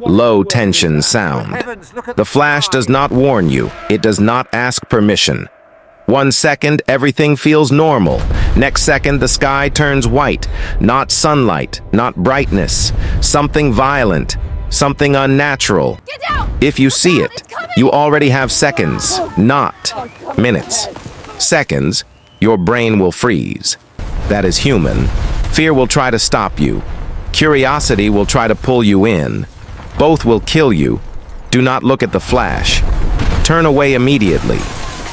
Low-tension sound. The flash does not warn you. It does not ask permission. 1 second, everything feels normal. Next second, the sky turns white. Not sunlight, not brightness. Something violent, something unnatural. If you see it, you already have seconds, not minutes. Seconds, your brain will freeze. That is human. Fear will try to stop you. Curiosity will try to pull you in. Both will kill you. Do not look at the flash. Turn away immediately.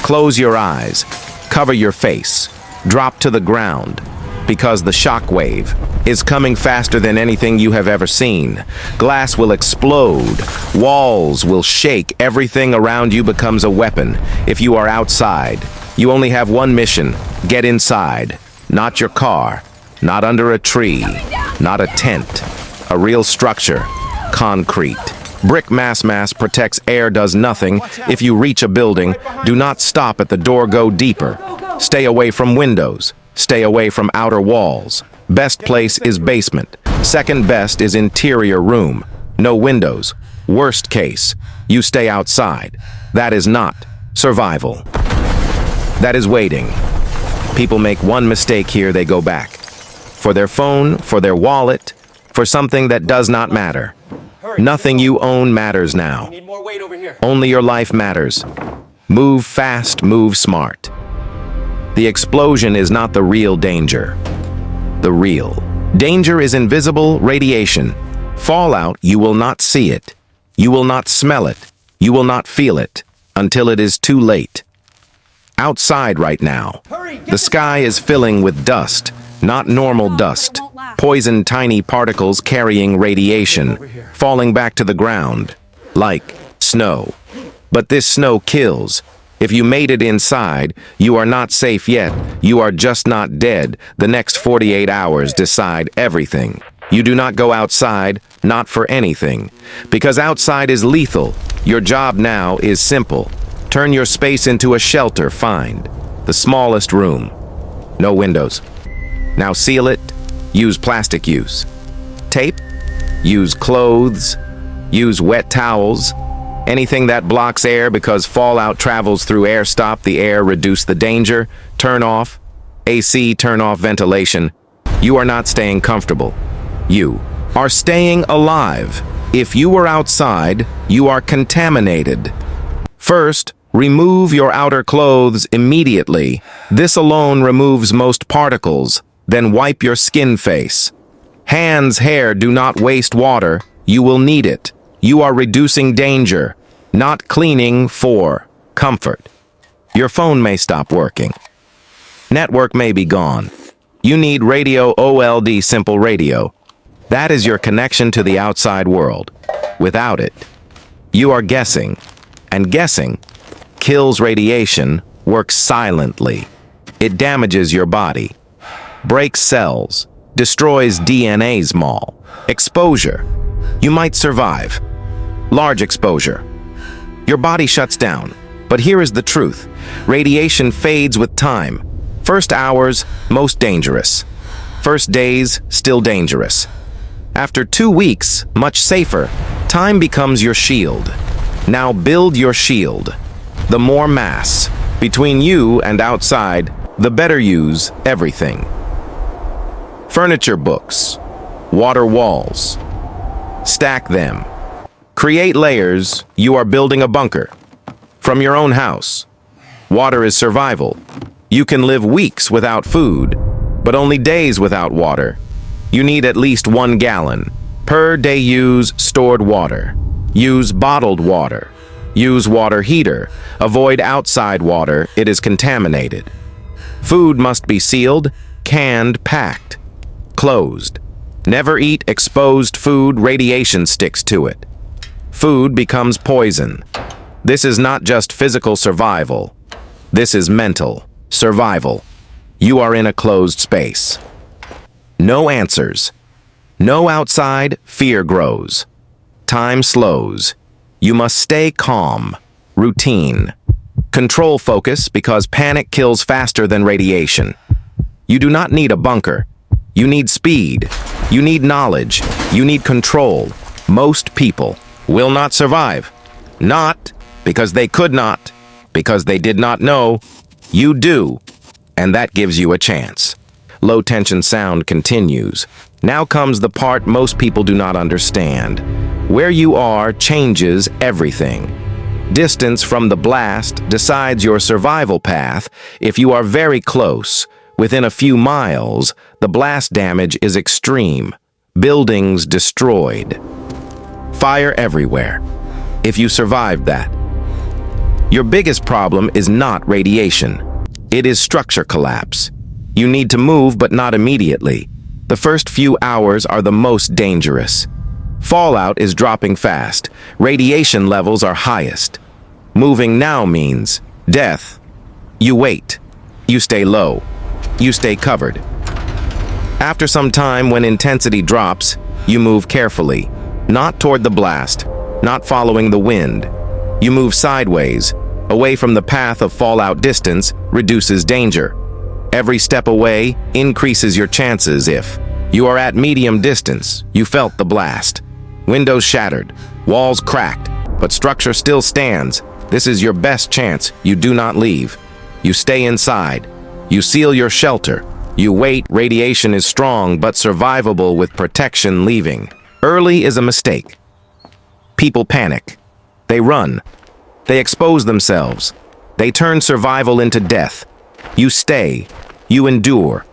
Close your eyes. Cover your face. Drop to the ground. Because the shock wave is coming faster than anything you have ever seen. Glass will explode. Walls will shake. Everything around you becomes a weapon. If you are outside, you only have one mission. Get inside. Not your car. Not under a tree. Not a tent. A real structure. Concrete. Brick mass protects air, does nothing. If you reach a building, do not stop at the door, go deeper. Stay away from windows. Stay away from outer walls. Best place is basement. Second best is interior room. No windows. Worst case, you stay outside. That is not survival. That is waiting. People make one mistake here, they go back. For their phone, for their wallet, for something that does not matter. Nothing you own matters now. Only your life matters. Move fast, move smart. The explosion is not the real danger. The real danger is invisible radiation. Fallout, you will not see it. You will not smell it. You will not feel it until it is too late. Outside right now, the sky is filling with dust, not normal dust. Poison tiny particles carrying radiation, falling back to the ground, like snow. But this snow kills. If you made it inside, you are not safe yet. You are just not dead. The next 48 hours decide everything. You do not go outside, not for anything. Because outside is lethal. Your job now is simple. Turn your space into a shelter, find the smallest room. No windows. Now seal it. Use plastic use. Tape. Use clothes. Use wet towels. Anything that blocks air because fallout travels through air. Stop the air, reduce the danger. Turn off AC, turn off ventilation. You are not staying comfortable. You are staying alive. If you are outside, you are contaminated. First, remove your outer clothes immediately. This alone removes most particles. Then wipe your skin face. Hands, hair, do not waste water. You will need it. You are reducing danger, not cleaning for comfort. Your phone may stop working. Network may be gone. You need radio OLD simple radio. That is your connection to the outside world. Without it, you are guessing. And guessing kills radiation, works silently. It damages your body. Breaks cells, destroys DNA's mall. Exposure. You might survive. Large exposure. Your body shuts down. But here is the truth. Radiation fades with time. First hours, most dangerous. First days, still dangerous. After 2 weeks, much safer. Time becomes your shield. Now build your shield. The more mass between you and outside, the better use everything. Furniture books, water walls. Stack them. Create layers. You are building a bunker. From your own house. Water is survival. You can live weeks without food, but only days without water. You need at least 1 gallon. Per day use stored water. Use bottled water. Use water heater. Avoid outside water. It is contaminated. Food must be sealed, canned, packed. Closed. Never eat exposed food, radiation sticks to it. Food becomes poison. This is not just physical survival. This is mental survival. You are in a closed space. No answers. No outside, fear grows. Time slows. You must stay calm. Routine. Control focus because panic kills faster than radiation. You do not need a bunker. You need speed. You need knowledge. You need control. Most people will not survive. Not because they could not, because they did not know. You do, and that gives you a chance. Low tension sound continues. Now comes the part most people do not understand. Where you are changes everything. Distance from the blast decides your survival path. If you are very close, within a few miles, the blast damage is extreme. Buildings destroyed. Fire everywhere. If you survived that. Your biggest problem is not radiation. It is structure collapse. You need to move, but not immediately. The first few hours are the most dangerous. Fallout is dropping fast. Radiation levels are highest. Moving now means death. You wait. You stay low. You stay covered. After some time, when intensity drops, you move carefully. Not toward the blast, not following the wind. You move sideways, away from the path of fallout. Distance reduces danger. Every step away increases your chances. If you are at medium distance, you felt the blast. Windows shattered, walls cracked, but structure still stands. This is your best chance. You do not leave. You stay inside. You seal your shelter. You wait. Radiation is strong but survivable with protection. Leaving early is a mistake. People panic. They run. They expose themselves. They turn survival into death. You stay. You endure.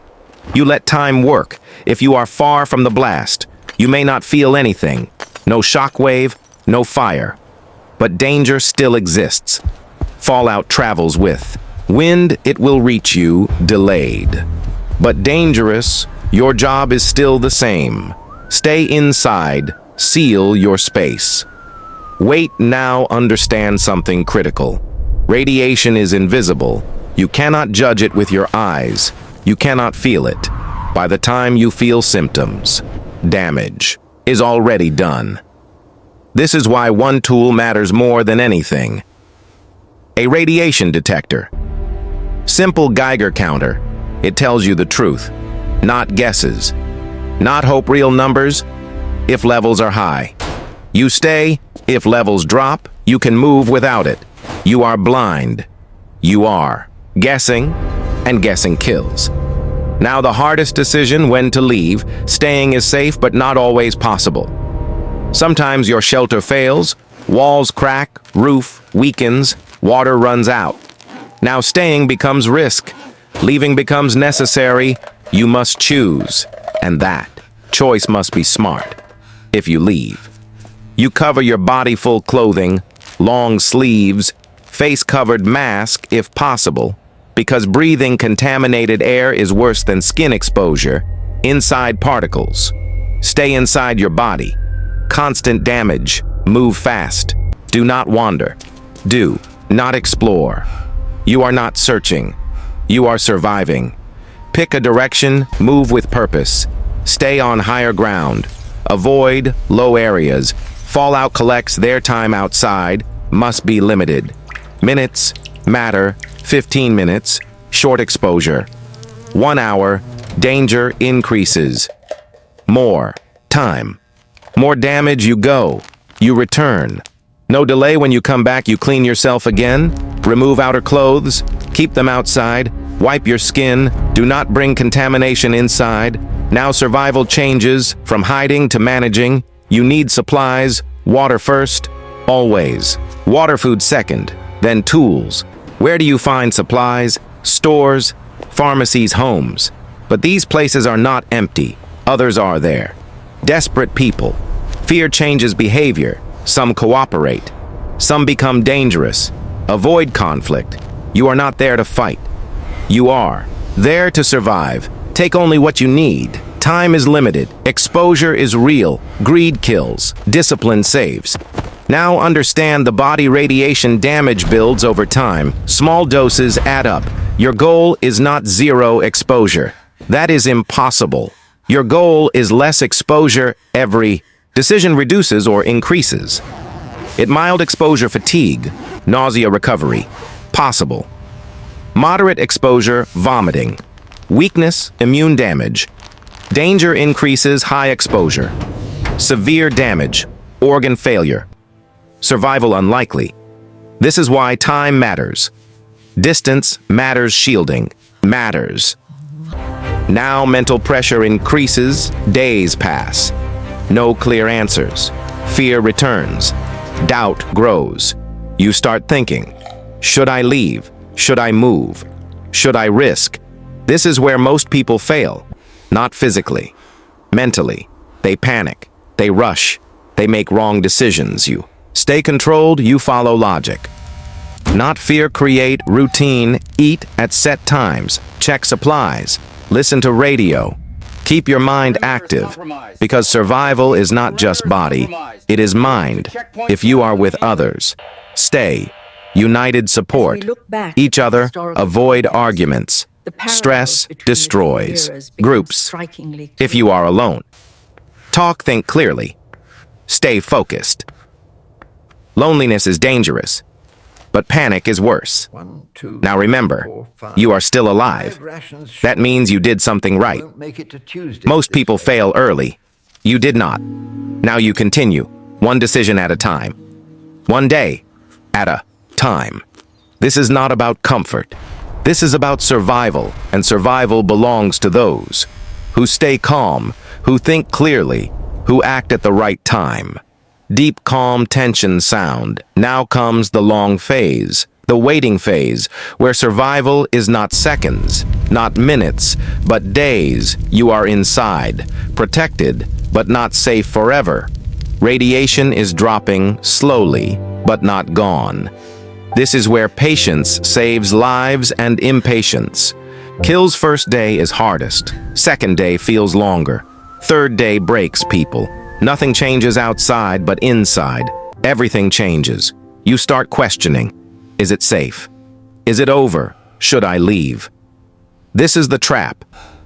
You let time work. If you are far from the blast, you may not feel anything. No shockwave, no fire. But danger still exists. Fallout travels with wind. It will reach you delayed. But dangerous, your job is still the same. Stay inside. Seal your space. Wait now. Understand something critical. Radiation is invisible. You cannot judge it with your eyes. You cannot feel it. By the time you feel symptoms, damage is already done. This is why one tool matters more than anything. A radiation detector. Simple Geiger counter. It tells you the truth, not guesses. Not hope. Real numbers. If levels are high, you stay. If levels drop, you can move without it. You are blind. You are guessing, and guessing kills. Now the hardest decision: when to leave. Staying is safe, but not always possible. Sometimes your shelter fails, walls crack, roof weakens, water runs out. Now staying becomes risk. Leaving becomes necessary. You must choose, and that choice must be smart. If you leave, you cover your body, full clothing, long sleeves, face-covered mask if possible, because breathing contaminated air is worse than skin exposure. Inside particles. Stay inside your body. Constant damage. Move fast. Do not wander. Do not explore. You are not searching. You are surviving. Pick a direction. Move with purpose. Stay on higher ground. Avoid low areas. Fallout collects their time outside. Must be limited. Minutes matter. 15 minutes. Short exposure. 1 hour. Danger increases. More time. More damage. You go. You return. No delay. When you come back, you clean yourself again. Remove outer clothes. Keep them outside. Wipe your skin. Do not bring contamination inside. Now survival changes from hiding to managing. You need supplies. Water first. Always. Water, food second. Then tools. Where do you find supplies? Stores, pharmacies, homes. But these places are not empty. Others are there. Desperate people. Fear changes behavior. Some cooperate. Some become dangerous. Avoid conflict. You are not there to fight. You are there to survive. Take only what you need. Time is limited. Exposure is real. Greed kills. Discipline saves. Now understand the body. Radiation damage builds over time. Small doses add up. Your goal is not zero exposure. That is impossible. Your goal is less exposure. Every decision reduces or increases. Mild exposure, fatigue, nausea, recovery. Possible. Moderate exposure, vomiting. Weakness, immune damage. Danger increases. High exposure. Severe damage. organ failure. Survival unlikely. This is why time matters. Distance matters, shielding matters. Now mental pressure increases, days pass. No clear answers. Fear returns. Doubt grows. You start thinking, should I leave? Should I move? Should I risk? This is where most people fail. Not physically, mentally. They panic. They rush. They make wrong decisions. You stay controlled, you follow logic. Not fear, create routine, eat at set times, check supplies, listen to radio. Keep your mind active, because survival is not just body, it is mind. If you are with others, stay. United support each other, avoid arguments. Stress destroys groups. If you are alone, talk, think clearly. Stay focused. Loneliness is dangerous, but panic is worse. Now remember, you are still alive. That means you did something right. Most people fail early. You did not. Now you continue, one decision at a time. One day at a time. This is not about comfort. This is about survival, and survival belongs to those who stay calm, who think clearly, who act at the right time. Deep, calm tension sound. Now comes the long phase, the waiting phase, where survival is not seconds, not minutes, but days. You are inside, protected, but not safe forever. Radiation is dropping slowly, but not gone. This is where patience saves lives and impatience. Kill's first day is hardest. Second day feels longer. Third day breaks people. Nothing changes outside, but inside, everything changes. You start questioning. Is it safe? Is it over? Should I leave? This is the trap.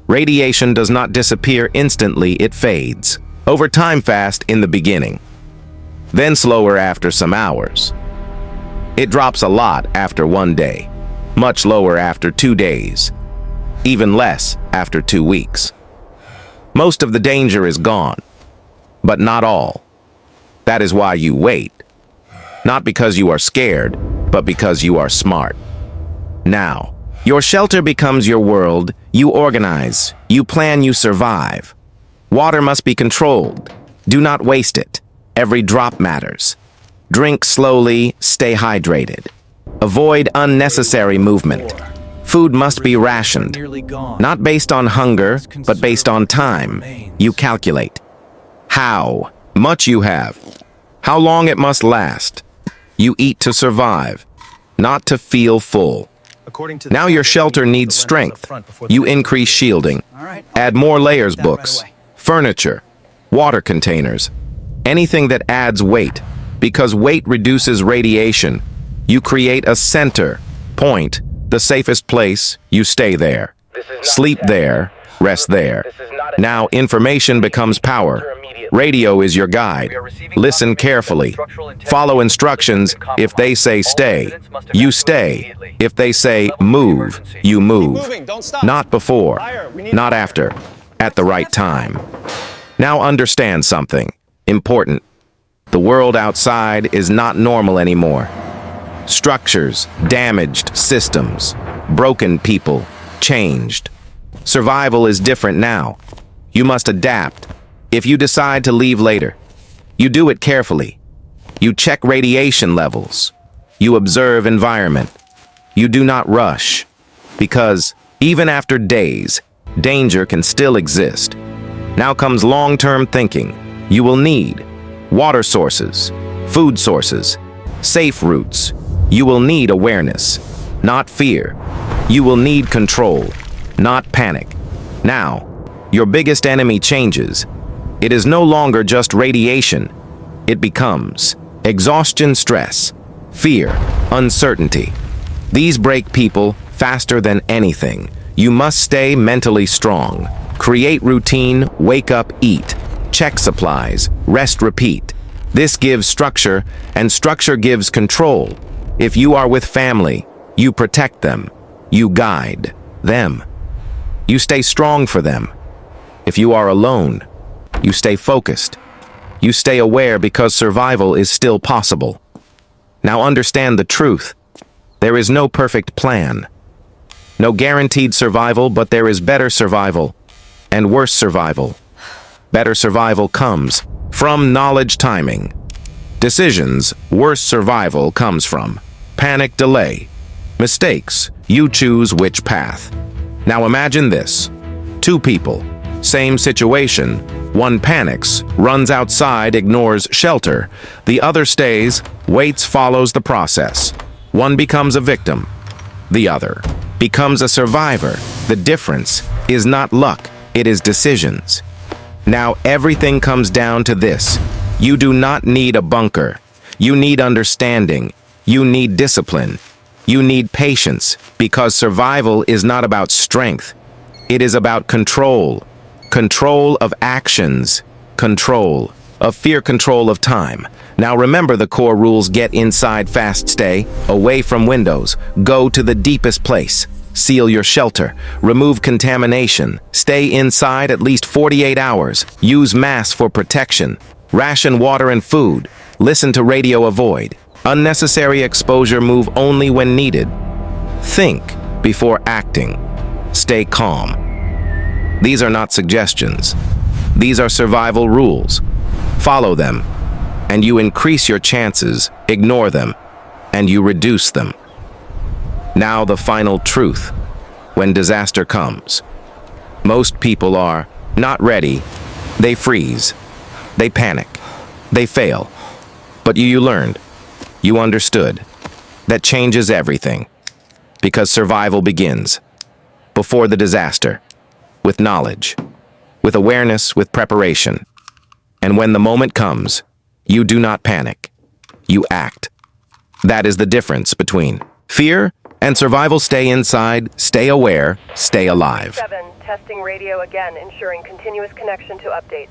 Radiation does not disappear instantly, it fades. Over time fast in the beginning. Then slower after some hours. It drops a lot after 1 day. Much lower after 2 days. Even less after 2 weeks. Most of the danger is gone. But not all. That is why you wait. Not because you are scared, but because you are smart. Now, your shelter becomes your world. You organize, you plan, you survive. Water must be controlled. Do not waste it. Every drop matters. Drink slowly, stay hydrated. Avoid unnecessary movement. Food must be rationed. Not based on hunger, but based on time. You calculate. How much you have, how long it must last. You eat to survive, not to feel full. Now your shelter needs strength. You increase shielding, add more layers, books, furniture, water containers, anything that adds weight, because weight reduces radiation. You create a center, point, the safest place, you stay there. Sleep there, rest there. Now information becomes power. Radio is your guide. Listen carefully. Follow instructions. If they say stay, you stay. If they say move, you move. Not before, not after, at the right time. Now understand something important. The world outside is not normal anymore. Structures, damaged systems, broken people, changed. Survival is different now. You must adapt. If you decide to leave later, you do it carefully. You check radiation levels. You observe environment. You do not rush, because even after days, danger can still exist. Now comes long-term thinking. You will need water sources, food sources, safe routes. You will need awareness, not fear. You will need control, not panic. Now, your biggest enemy changes. It is no longer just radiation. It becomes exhaustion, stress, fear, uncertainty. These break people faster than anything. You must stay mentally strong. Create routine, wake up, eat. Check supplies, rest, repeat. This gives structure, and structure gives control. If you are with family, you protect them. You guide them. You stay strong for them. If you are alone, you stay focused. You stay aware because survival is still possible. Now understand the truth. There is no perfect plan. No guaranteed survival, but there is better survival and worse survival. Better survival comes from knowledge timing. Decisions, worse survival comes from panic delay. Mistakes, you choose which path. Now imagine this. Two people, same situation. One panics, runs outside, ignores shelter. The other stays, waits, follows the process. One becomes a victim. The other becomes a survivor. The difference is not luck, it is decisions. Now everything comes down to this. You do not need a bunker. You need understanding. You need discipline. You need patience, because survival is not about strength. It is about control. Control of actions. Control of fear, control of time. Now remember the core rules. Get inside fast, stay away from windows, go to the deepest place, seal your shelter, remove contamination, stay inside at least 48 hours, use masks for protection, ration water and food, listen to radio, avoid unnecessary exposure, move only when needed. Think before acting, stay calm. These are not suggestions. These are survival rules. Follow them, and you increase your chances. Ignore them, and you reduce them. Now the final truth. When disaster comes, most people are not ready. They freeze. They panic. They fail. But you learned. You understood. That changes everything. Because survival begins before the disaster. With knowledge, with awareness, with preparation. And when the moment comes, you do not panic. You act. That is the difference between fear and survival. Stay inside, stay aware, stay alive. 7, testing radio again, ensuring continuous connection to updates.